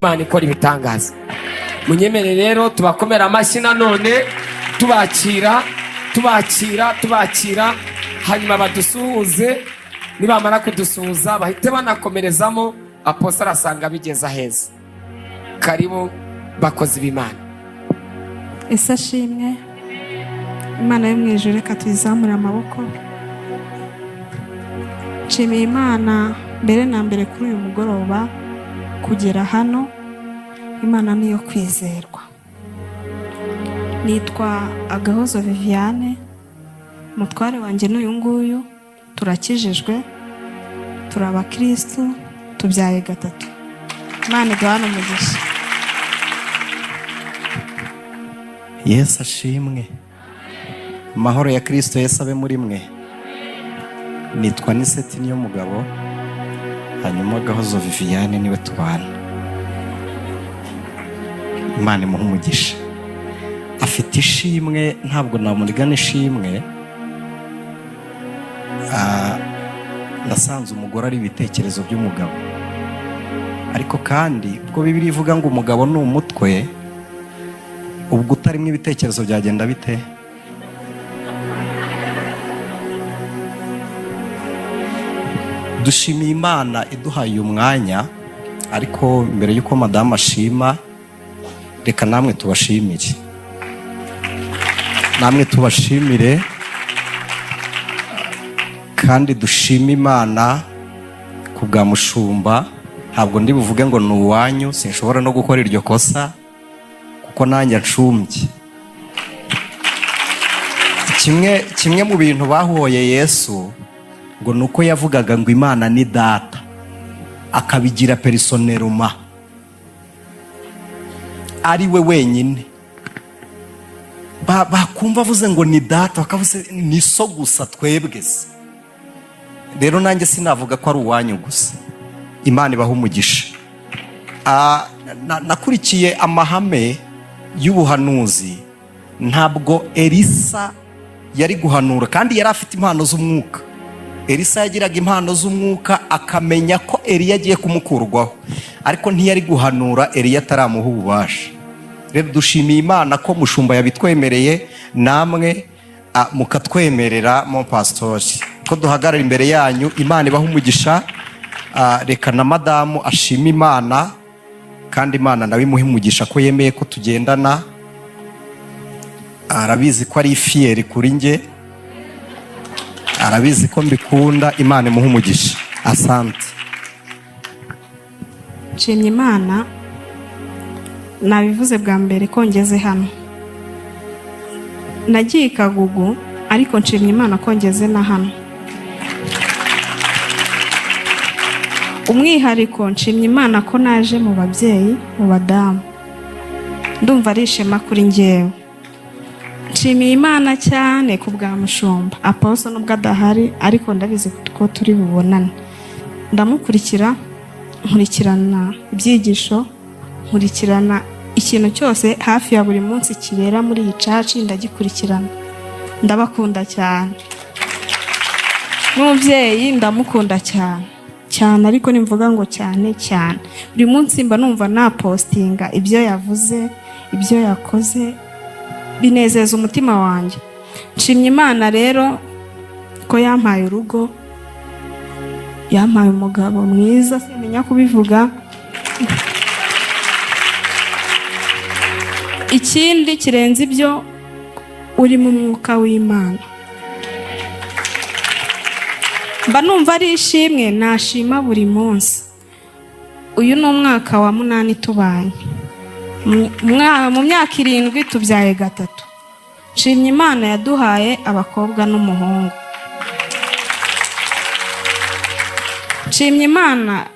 Imana ikora ibitangaza. Munyemere rero tubakomera amashyi nanone tubakira hanyuma badusuhuze. Nibamara kudusuhuza bahite banakomerezamo Apostle asanga bigeza heza. Karibu bakozi b'Imana. Ese ashimwe Imana yo mu ijuru, reka tuyizamure amaboko. Nshimiye Imana mbere na mbere kuri uyu mugoroba kugera hano. Imana niyo kwizerwa. Nitwa Agahozo Viviane, mutware wanjye n'uyu nguyu turakijijwe, turi abakristo, tubyaye gatatu. Imana igabane umugisha. Yesu ashimwe. Amahoro ya Kristo Yesu abe muri mwe. Nitwa Niseti niyo mugabo, hanyuma Gahozo Viviane niwe tubana. Imana imuhe umugisha. Afite ishimwe, ntabwo namurigana ishimwe. Nasanze umugore ari ibitekerezo by'umugabo, ariko kandi ubwo Bibiliya ivuga ngo umugabo ni umutwe, ubwo utarimo ibitekerezo byagenda bite? Dushimiye Imana iduhaye umwanya, ariko mbere yuko madamu ashima, reka namwe tubashimire. Namwe tubashimire kandi dushima Imana ku bwa mushumba. Ntabwo ndi buvuge ngo ni uwanyu, sinshobora no gukora iryo kosa kuko nanjye ncumbye. Kimwe mu bintu bahoye Yesu ngo nuko yavugaga ngo Imana ni data, akabigira personeruma, ari we wenyine. Bakumva avuze ngo ni data, bakavuze ni so gusa twebwe se. Rero nanjye sinavuga ko ari uwanyu gusa. Imana ibaha umugisha. Nakurikiye amahame y'ubuhanuzi. Ntabwo Elisa yari guhanura kandi yari afite impano z'umwuka. Elisa yagiraga impano z'umwuka, akamenya ko Eliya agiye kumukurwaho, ariko ntiyari guhanura Eliya ataramuha ububasha. Rero dushimiye Imana ko mushumba yabitwemereye, namwe mukatwemerera mon pastori ko duhagarara imbere yanyu. Imana ibaha umugisha. Reka na madamu ashima Imana, kandi Imana nawe imuhe umugisha ko yemeye ko tugendana. Arabizi ko ari fieri kuri nge, arabizi ko mbikunda. Imana imuhe umugisha. Asante. Nshimye Imana, nabivuze bwa mbere ko ngeze hano. Nagiye Kagugu, ariko nshimye Imana ko ngeze na hano. Umwihariko nshimye Imana ko naje mu babyeyi, mu badamu. Ndumva ari ishema kuri njyewe. Nshimiye Imana cyane ku bwa mushumba Apostle, nubwo adahari ariko ndabizi ko turi bubonane. Ndamukurikira, nkurikirana ibyigisho, nkurikirana ikintu cyose hafi ya buri munsi kibera muri iyi church, ndagikurikirana. Ndabakunda cyane. N'umubyeyi ndamukunda cyane ariko nimvuga ngo cyane. Buri munsi mba numva na postinga ibyo yavuze, ibyo yakoze, binezeza umutima wanjye. Nshimye Imana rero ko yampaye urugo, yampaye umugabo mwiza, simenya kubivuga. Ikindi kirenze ibyo, uri mu mwuka w'Imana. Mba numva ari ishimwe, nashima buri munsi. Uyu ni umwaka wa 8 tubanye. Mu myaka 7 tubyaye gatatu. Nshimye Imana yaduhaye abakobwa n'umuhungu. Nshimye Imana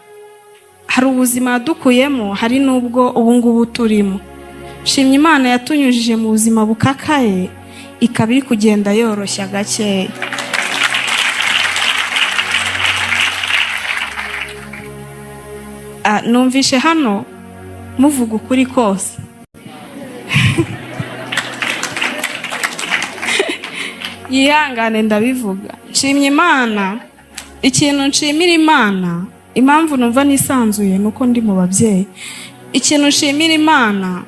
hari ubuzima yadukuyemo, hari n'ubwo ubu ngubu turimo. Nshimye Imana yatunyujije mu buzima bukakaye, ikaba iri kugenda yoroshya gakeya. Numvishe hano muvuga ukuri kose. Yihangane ndabivuga. Nshimye Imana, ikintu nshimira Imana, impamvu numva nisanzuye nuko ndi mu babyeyi. ikintu nshimira Imana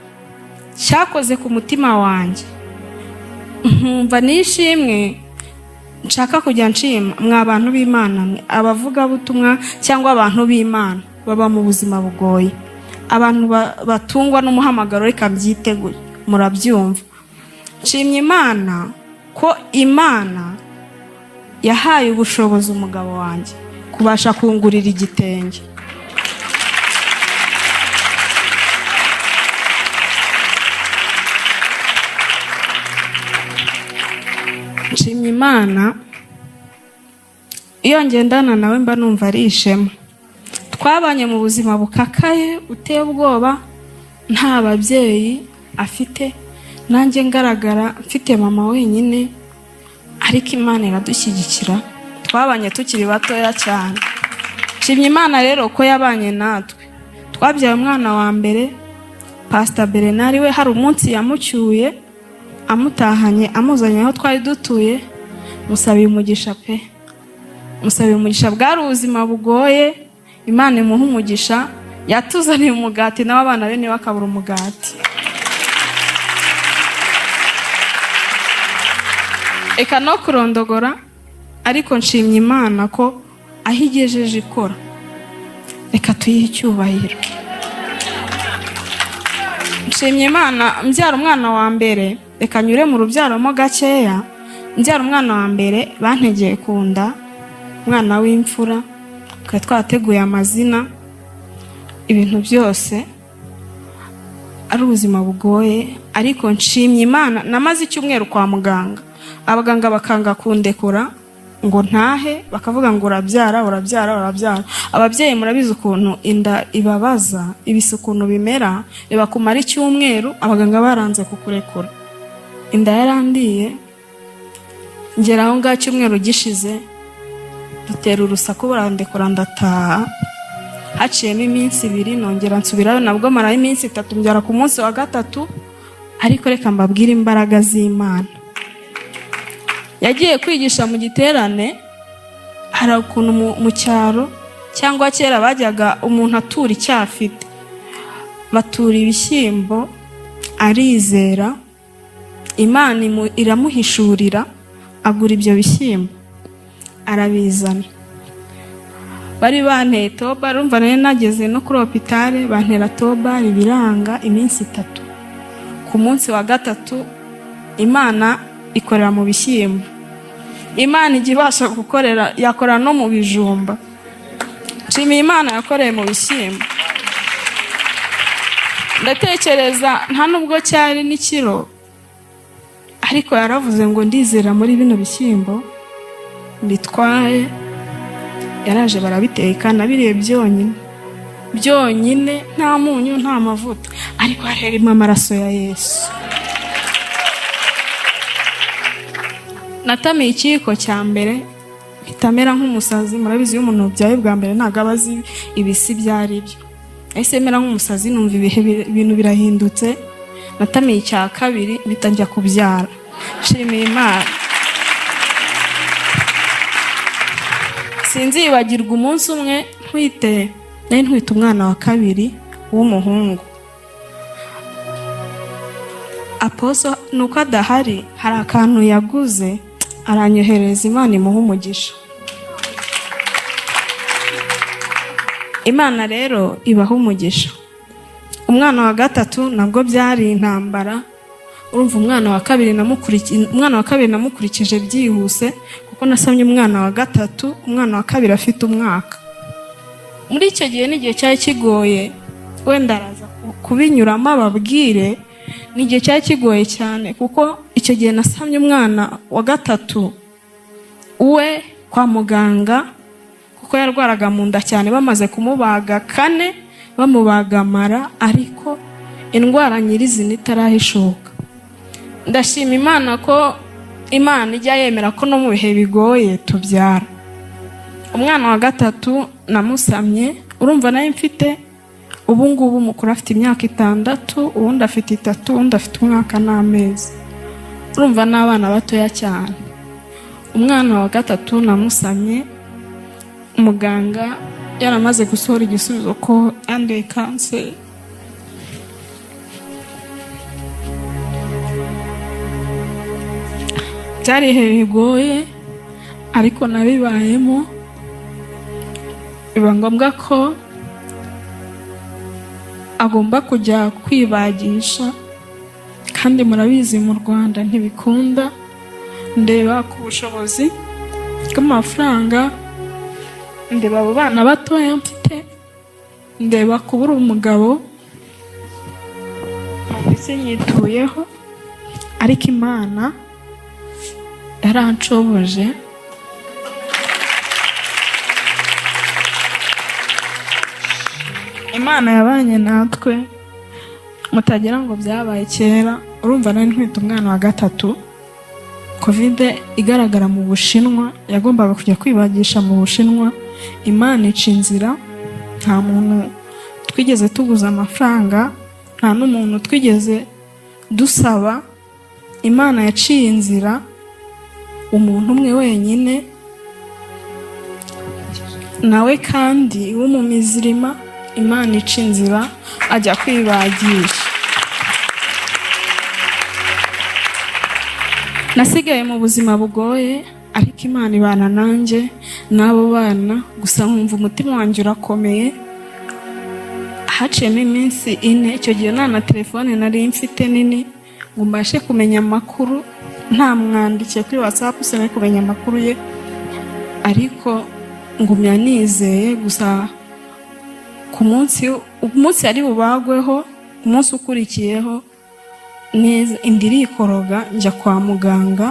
cyakoze ku mutima wanjye, nkumva nishimwe nshaka kujya nshima mwa bantu b'Imana mwe, abavugabutumwa cyangwa abantu b'Imana baba mu buzima bugoye, abantu batungwa n'umuhamagaro, reka mbyiteguye, murabyumva. Nshimye Imana ko Imana yahaye ubushobozi umugabo wanjye kubasha kungurira igitenge. Nshimye Imana iyo ngendana nawe mba numva ari ishema. Twabanye mu buzima bukakaye buteye ubwoba, nta babyeyi afite, nanjye ngaragara mfite mama wenyine, ariko Imana iradushyigikira. Twabanye tukiri batoya cyane. Nshimye Imana rero ko yabanye natwe. Twabyaye umwana wa mbere, Pastor Bernard, we hari umunsi yamucyuye amutahanye amuzanye aho twari dutuye, musabiye umugisha pe, musabiye umugisha. Bwari ubuzima bugoye, Imana imuha umugisha, yatuzaniye umugati n'abana be niba akabura umugati. Eka no kurondogora, ariko nshimye Imana ko aho igejeje ikora, reka tuyihe icyubahiro. Nshimye Imana mbyara umwana wa mbere, reka nyure mu rubyaro mo gakeya. Mbyara umwana wa mbere bantegeye kunda, umwana w'imfura, twari twateguye amazina, ibintu byose ari ubuzima bugoye, ariko nshimye Imana. Namaze icyumweru kwa muganga, abaganga bakanga kundekura ngo ntahe, bakavuga ngo urabyara urabyara urabyara. Ababyeyi murabizi ukuntu inda ibabaza, ibise ukuntu bimera, reba kumara icyumweru abaganga baranze kukurekura. Inda yarandiye, ngera aho ngaho icyumweru gishize, dutera urusaku barandekura ndataha. Haciyemo iminsi 2 nongera nsubirayo, nabwo marayo iminsi 3, mbyara ku munsi wa 3. Ariko reka mbabwire imbaraga z'Imana. Yagiye kwigisha mu giterane, hari ukuntu mu cyaro cyangwa kera bajyaga umuntu atura icyafite, batura ibishyimbo, arizera, Imana iramuhishurira, agura ibyo bishyimbo arabizana. Bari banteye toba, urumva nari nageze no kuri hopitale, bantera toba ibiranga iminsi 3. Ku munsi wa 3 Imana ikorera mu bishyimbo. Imana ijya ibasha gukorera, yakora no mu bijumba. Nshimiye Imana yakoreye mu bishyimbo. Ndatekereza nta nubwo cyari n'ikiro, ariko yaravuze ngo ndizera muri bino bishyimbo mbitwaye. Yaraje barabiteka, nabiriye byonyine, nta munyu nta mavuta, ariko harimo amaraso ya Yesu. Natamiye ikiko cya mbere, bitamera nk'umusazi. Murabizi iyo umuntu byaye bwa mbere ntabwo aba azi ibisi byari byo. Ese mera nk'umusazi, numva ibintu birahindutse. Natamiye icya kabiri, bitangira kubyara. Nshimiye Imana. Sinzibagirwa umunsi umwe ntwite umwana wa 2 w'umuhungu. Aposo nuko adahari, hari akantu yaguze aranyohereza, Imana imuha umugisha. Imana rero ibaha umugisha. Umwana wa 3 nabwo byari intambara. Urumva umwana wa 2 namukurikije byihuse, kuko nasamye umwana wa 3, umwana wa 2 afite umwaka. Muri icyo gihe n'igihe cyari kigoye, wenda araza kubinyuramo ababwire, n'igihe cyari kigoye cyane, kuko icyo gihe nasamye umwana wa 3 uwe kwa muganga, kuko yarwaraga mu nda cyane, bamaze kumubaga 4, bamubaga amara, ariko indwara nyirizina itarahishuka. Ndashima Imana ko Imana ijya yemera ko no mu bihe bigoye tubyara. Umwana wa 3 namusamye, urumva nayo mfite ubu ngubu mukuru afite imyaka 6, uwundi afite 3, uwundi afite umwaka n'amezi. Urumva n'abana batoya cyane. Umwana wa 3 namusamye, umuganga yaramaze gusohora igisubizo ko yanduye kanseri. byari ibihe bigoye ariko nabibayemo, biba ngombwa ko agomba kujya kwibagisha, kandi murabizi mu Rwanda ntibikunda. Ndeba ku bushobozi bw'amafaranga, ndeba abo bana batoya mfite, ndeba kubura umugabo, mbese nyituyeho, ariko Imana yaranshoboje. Imana yabanye natwe, mutagira ngo byabaye kera. Urumva nari ntwite umwana wa gatatu, Covid igaragara mu Bushinwa, yagombaga kujya kwibagisha mu Bushinwa. Imana ica inzira, nta muntu twigeze tuguza amafaranga, nta n'umuntu twigeze dusaba. Imana yaciye inzira, umuntu umwe wenyine, nawe kandi w'umumizirima. Imana ica inzira ajya kwibagisha. Nasigaye mu buzima bugoye, ariko Imana ibana nanjye n'abo bana. Gusa nkumva umutima wanjye urakomeye. Haciyemo iminsi 4, icyo gihe nta na telefone nari mfite nini ngo mbashe kumenya amakuru, nta mwandikiye kuri WhatsApp se nari kumenya amakuru ye, ariko ngumya nizeye. Gusa ku munsi ari bubagweho, umunsi ukurikiyeho neza inda irikoroga, njya kwa muganga,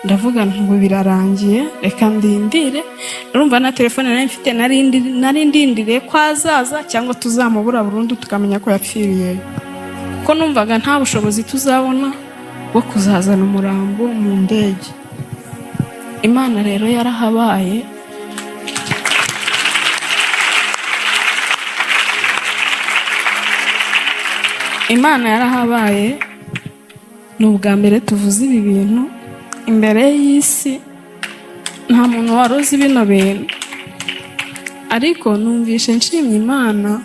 ndavuga ngo birarangiye, reka ndindire. Urumva na telefone nari mfite, nari ndindiriye ko azaza cyangwa tuzamubura burundu tukamenya ko yapfiriye, kuko numvaga nta bushobozi tuzabona bwo kuzazana umurambo mu ndege. Imana rero yarahabaye. Imana yarahabaye. Ni ubwa mbere tuvuze ibi bintu imbere y'isi, nta muntu waruzi bino bintu, ariko numvishe nshimye Imana.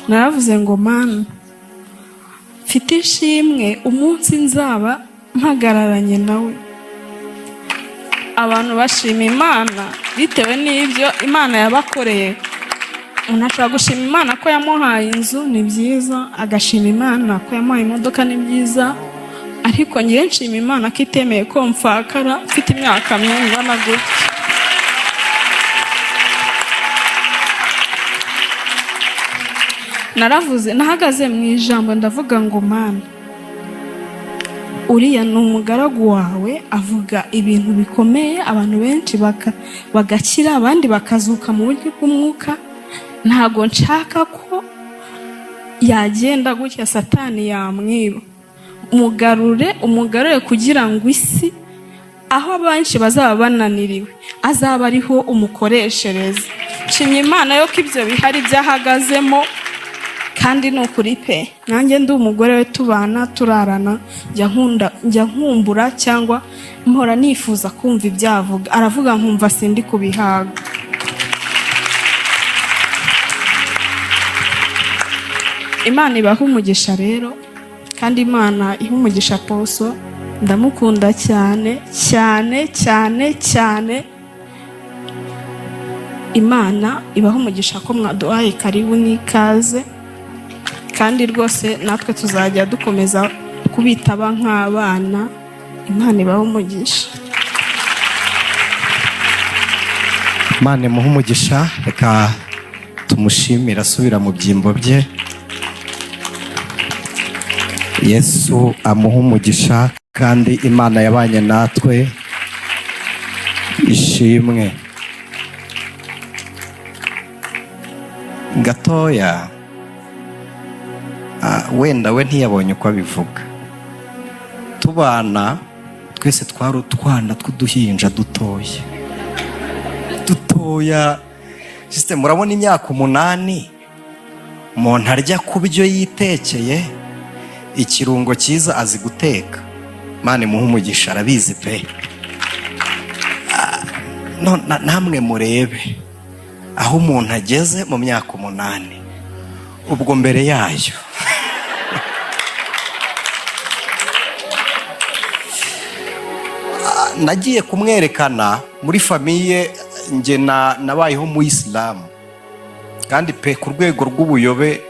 Naravuze ngo Mana, mfite ishimwe umunsi nzaba mpagararanye nawe. Abantu bashima Imana bitewe n'ibyo Imana yabakoreye. Umuntu ashobora gushima Imana ko yamuhaye inzu, ni byiza. Agashima Imana ko yamuhaye imodoka, ni byiza. Ariko njye nshima Imana ko itemeye ko mfakara mfite imyaka mingana gutya. Naravuze, nahagaze mu ijambo ndavuga ngo Mana, uriya ni umugaragu wawe, avuga ibintu bikomeye, abantu benshi bagakira, abandi bakazuka mu buryo bw'umwuka. Ntago nshaka ko yagenda gutya Satani yamwiba. Umugarure kugira ngo isi, aho abenshi bazaba bananiriwe, azaba ariho umukoreshereza. Nshimye Imana yo ko ibyo bihari byahagazemo, kandi ni ukuri pe. Nanjye ndi umugore we, tubana turarana, njya nkumbura cyangwa mpora nifuza kumva ibyavuga. Aravuga nkumva sindi kubihaga. Imana ibaha umugisha rero, kandi Imana iha umugisha Apostle. Ndamukunda cyane cyane cyane cyane. Imana ibaha umugisha ko mwaduhaye karibu n'ikaze, kandi rwose natwe tuzajya dukomeza kubitaba nk'abana. Imana ibaha umugisha. Imana imuhe umugisha. Reka tumushimire asubira mu byimbo bye. Yesu amuha umugisha, kandi Imana yabanye natwe ishimwe. Gatoya wenda we ntiyabonye uko abivuga. Tubana twese twari utwana tw'uduhinja dutoya. System, murabona imyaka 8 umuntu arya ku byo yitekeye, ikirungo cyiza azi guteka. Imana imuhe umugisha, arabizi pe. Namwe murebe aho umuntu ageze mu myaka 8, ubwo mbere yayo. nagiye kumwerekana muri famiye njye nabayeho mu Isilamu kandi pe ku rwego rw'ubuyobe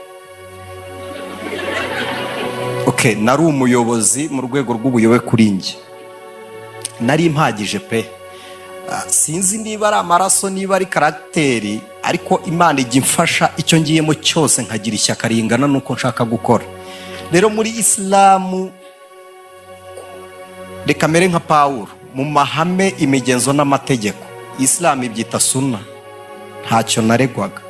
nari umuyobozi mu rwego rw'ubuyobe kuri njye, nari mpagije pe. Sinzi niba ari amaraso niba ari karagiteri, ariko Imana ijya imfasha icyo ngiyemo cyose nkagira ishyaka ringana nuko nshaka gukora. Rero muri Isilamu reka mere nka Pawulo, mu mahame imigenzo n'amategeko Isilamu ibyita suna, ntacyo naregwaga.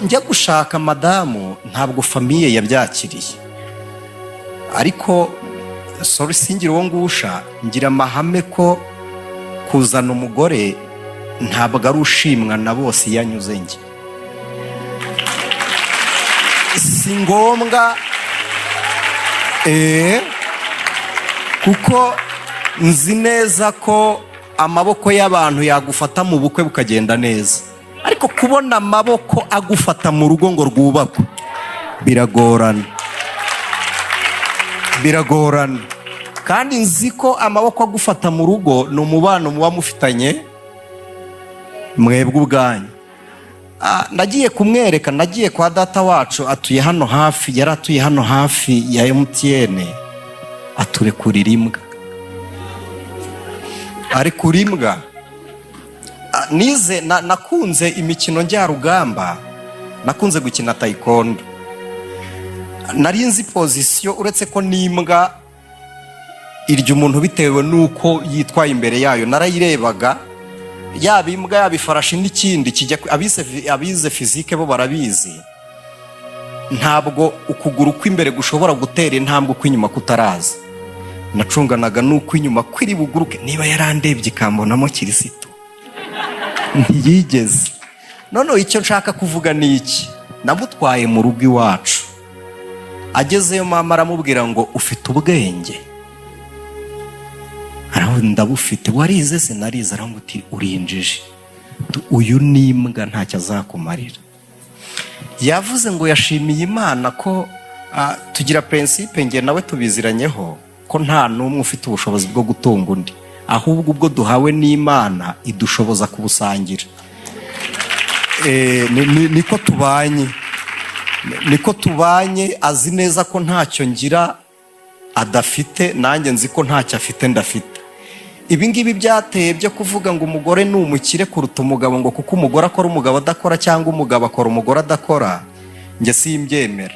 Njya gushaka madamu ntabwo famiye yabyakiriye, ariko singira uwo ngusha, ngira amahame ko kuzana umugore ntabwo ari ushimwa na bose iyo anyuze njye. Si ngombwa kuko nzi neza ko amaboko y'abantu yagufata mu bukwe bukagenda neza, ariko kubona amaboko agufata mu rugo ngo rwubakwe biragorana. Kandi nzi ko amaboko agufata mu rugo ni umubano muba mufitanye mwebwe ubwanyu. Nagiye kumwereka, nagiye kwa data wacu atuye hano hafi, yari atuye hano hafi ya MTN, aturekurira imbwa. Arekura imbwa. Nize nakunze imikino njyarugamba, nakunze gukina taekwondo. Nari nzi pozisiyo, uretse ko n'imbwa irya umuntu bitewe nuko yitwaye imbere yayo, narayirebaga. Yaba imbwa yaba ifarashi n'ikindi kijya, abize fizike bo barabizi, ntabwo ukuguru kw'imbere gushobora gutera intambwe uko inyuma kutaraza. Nacunganaga nuko inyuma kwiri buguruke. Niba yarandebye ikambonamo Kirisitu, ntiyigeze. Noneho icyo nshaka kuvuga ni iki, namutwaye mu rugo iwacu. Agezeyo mama aramubwira ngo ufite ubwenge? Ndabufite. Warize? Sinarize. Aramubwira urinjije, uyu ni imbwa ntacyo azakumarira. Yavuze ngo yashimiye Imana ko tugira principe nge nawe tubiziranyeho ko nta n'umwe ufite ubushobozi bwo gutunga undi, ahubwo ubwo duhawe n'Imana idushoboza kubusangira. Niko tubanye. Azi neza ko ntacyo ngira adafite, nanjye nzi ko ntacyo afite ndafite. Ibi ngibi byateye byo kuvuga ngo umugore ni umukire kuruta umugabo, ngo kuko umugore akora umugabo adakora cyangwa umugabo akora umugore adakora, njye simbyemera.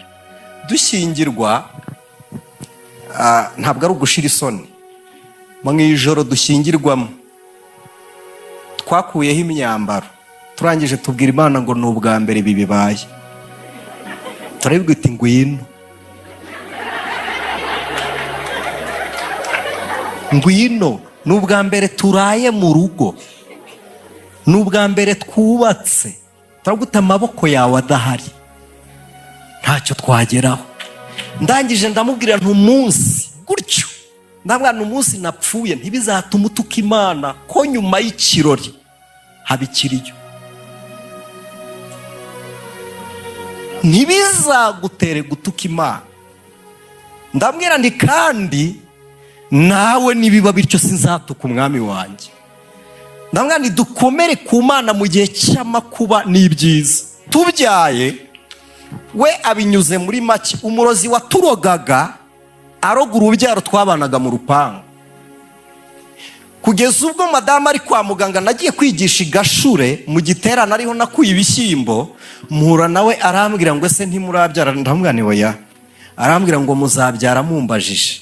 Dushyingirwa ntabwo ari ugushira isoni. Mu ijoro dushyingirwamo twakuyeho imyambaro, turangije tubwira Imana ngo ni ubwa mbere ibi bibaye. Turabibwira iti ngwino, ni ubwa mbere turaye mu rugo, ni ubwa mbere twubatse. Turaguta amaboko yawe adahari ntacyo twageraho. Ndangije ndamubwira ntumunsi gutyo, ndabwana umunsi napfuye ntibizatuma utuka Imana ko nyuma y'ikirori haba ikiriyo, ntibizagutere gutuka Imana. Ndambwira ndi kandi nawe nibiba bityo sinzatuka umwami wanjye. Ndambwira ndi dukomere ku Mana mu gihe cy'amakuba n'ibyiza. Tubyaye we abinyuze muri make, umurozi waturogaga aroga urubyaro twabanaga mu rupangu, kugeza ubwo madamu ari kwa muganga. Nagiye kwigisha i Gashure mu giterane, ariho nakuye ibishyimbo, mpura nawe arambwira ngo ese ntimurabyara? Ndamubwira ni oya. Arambwira ngo muzabyara mumbajije.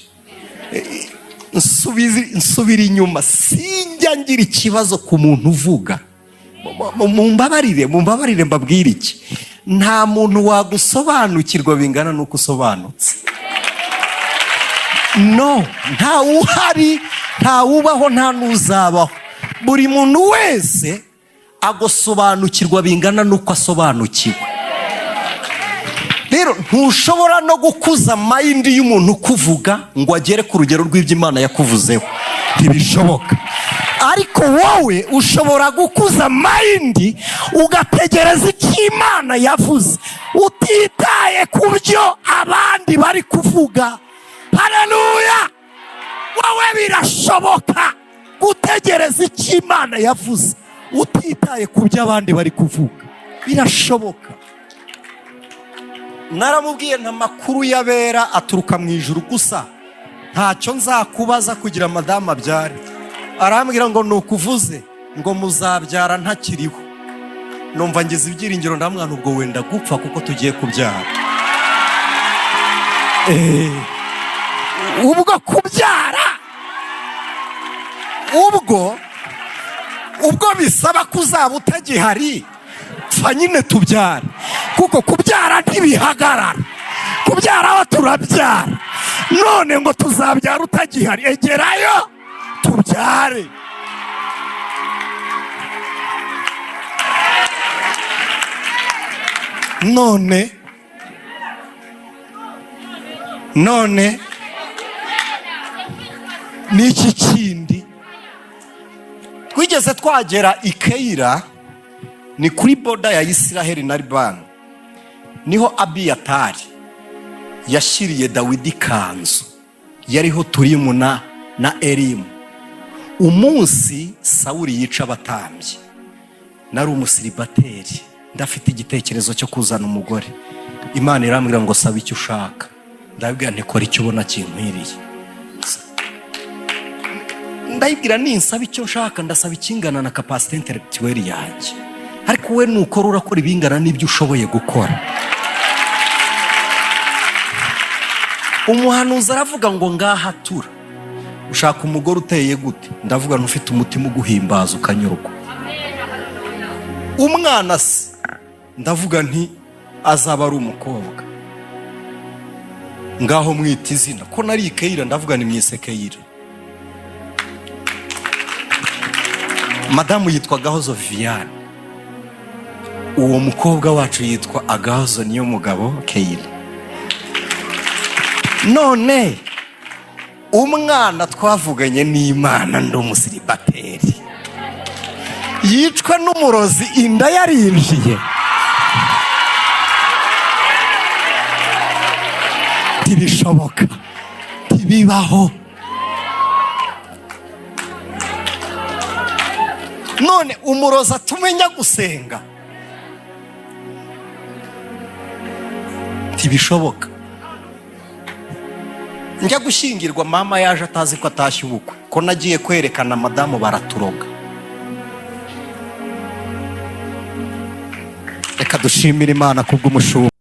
Nsubira inyuma, sinjya ngira ikibazo ku muntu uvuga. Mumbabarire mbabwire iki, nta muntu wagusobanukirwa bingana nuko usobanutse. No, nta uhari, nta ubaho, nta n'uzabaho. Buri muntu wese agusobanukirwa bingana nuko asobanukiwe. Rero ntushobora no gukuza mayindi y'umuntu kuvuga ngo agere ku rugero rw'ibyo Imana yakuvuzeho, ntibishoboka. Ariko wowe ushobora gukuza mayindi ugategereza icyo Imana yavuze, utitaye ku byo abandi bari kuvuga. Haleluya! wowe birashoboka gutegereza icyo Imana yavuze utitaye ku byo abandi bari kuvuga. Birashoboka. Naramubwiye nta makuru y'abera aturuka mu ijuru, gusa ntacyo nzakubaza kugira madamu abyare. Arambwira ngo nukuvuze ngo muzabyara ntakiriho. Numva ngize ibyiringiro, ndamwana ubwo wenda gupfa kuko tugiye kubyara. Ubwo kubyara ubwo bisaba kuzaba utagihari, pfa nyine tubyara, kuko kubyara ntibihagarara. Kubyara turabyara, none ngo tuzabyara utagihari, egerayo tubyare. none n'iki kindi twigeze twagera i Keila, ni kuri boda ya Isiraheli na Libani, niho Abiyatari yashyiriye Dawidi ikanzu yariho Turimu na Erimu. Umunsi Sawuli yica abatambyi, nari umusiribateri, ndafite igitekerezo cyo kuzana umugore. Imana irambwira ngo saba icyo ushaka. Ndabwira nti kora icyo ubona kinkwiriye. Ndayibwira ninsaba icyo nshaka, ndasaba ikingana na capacity intellectuelle yanjye, ariko we nukora urakora ibingana n'ibyo ushoboye gukora. Umuhanuzi aravuga ngo ngaha tura, ushaka umugore uteye gute? Ndavuga ntufite umutima uguhimbaza ukanyurwa. Umwana se, ndavuga nti azaba ari umukobwa. Ngaho mwita izina, ko nari i Keila, ndavuga ni mwise Keila. Madamu yitwa Gahozo Viviane, uwo mukobwa wacu yitwa Agahozo niyo mugabo Keila. None umwana twavuganye n'Imana, ndi umusiribateri, yicwa n'umurozi, inda yarinjiye. Ntibishoboka, ntibibaho. None umurozi atumenya gusenga? Ntibishoboka. Njya gushyingirwa mama yaje atazi ko atashye ubukwe, ko nagiye kwerekana madamu baraturoga. Reka dushimire Imana kubw'umushumba.